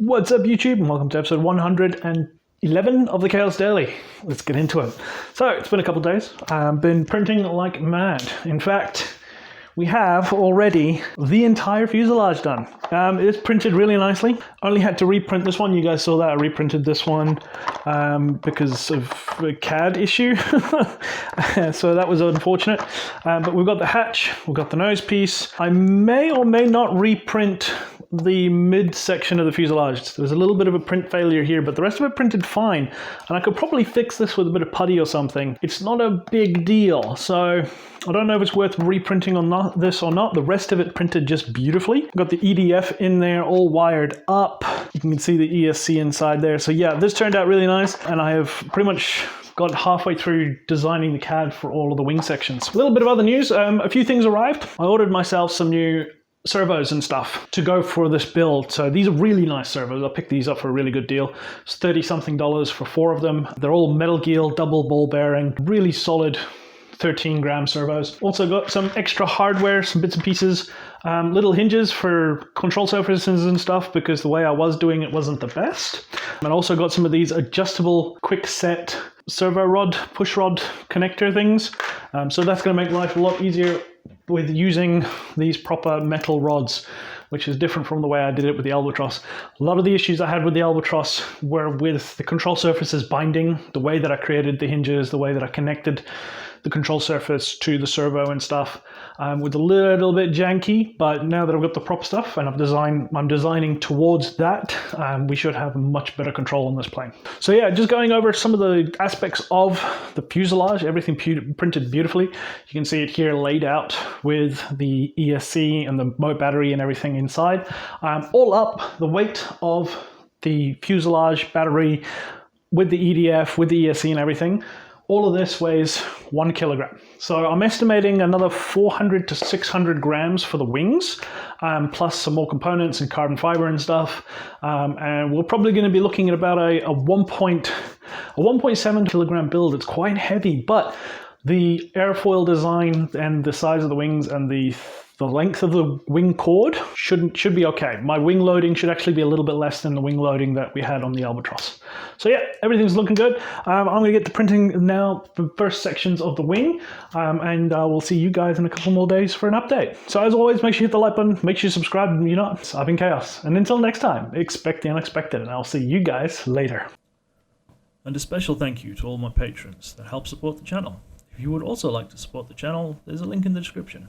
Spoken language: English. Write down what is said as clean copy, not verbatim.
What's up YouTube, and welcome to episode 111 of the Chaos Daily. Let's get into it. So, it's been a couple days. I've been printing like mad. In fact, we have already the entire fuselage done. It's printed really nicely. Only had to reprint this one. You guys saw that I reprinted this one because of a CAD issue. So that was unfortunate. But we've got the hatch, we've got the nose piece. I may or may not reprint the mid section of the fuselage. There's a little bit of a print failure here, but the rest of it printed fine. And I could probably fix this with a bit of putty or something. It's not a big deal. So I don't know if it's worth reprinting on this or not. The rest of it printed just beautifully. Got the EDF in there all wired up. You can see the ESC inside there. So yeah, this turned out really nice. And I have pretty much got halfway through designing the CAD for all of the wing sections. A little bit of other news. A few things arrived. I ordered myself some new servos and stuff to go for this build. So these are really nice servos. I picked these up for a really good deal. It's $30-something for 4 of them. They're all metal gear, double ball bearing, really solid 13-gram servos. Also got some extra hardware, some bits and pieces, little hinges for control surfaces and stuff because the way I was doing it wasn't the best. And also got some of these adjustable quick set servo rod, push rod connector things. So that's going to make life a lot easier with using these proper metal rods, which is different from the way I did it with the Albatross. A lot of the issues I had with the Albatross were with the control surfaces binding, the way that I created the hinges, the way that I connected the control surface to the servo and stuff, with a little bit janky, but now that I've got the prop stuff and I'm designing towards that, we should have much better control on this plane. So yeah, just going over some of the aspects of the fuselage, everything printed beautifully. You can see it here laid out with the ESC and the motor battery and everything inside. All up, the weight of the fuselage battery with the EDF, with the ESC and everything, all of this weighs 1 kilogram. So I'm estimating another 400 to 600 grams for the wings, plus some more components and carbon fiber and stuff. And we're probably going to be looking at about a 1.7 kilogram build. It's quite heavy, but the airfoil design and the size of the wings and the length of the wing chord should be okay. My wing loading should actually be a little bit less than the wing loading that we had on the Albatross. So yeah, everything's looking good. I'm going to get to printing now the first sections of the wing, and we'll see you guys in a couple more days for an update. So as always, make sure you hit the like button, make sure you subscribe, and I've been Chaos. And until next time, expect the unexpected, and I'll see you guys later. And a special thank you to all my patrons that help support the channel. If you would also like to support the channel, there's a link in the description.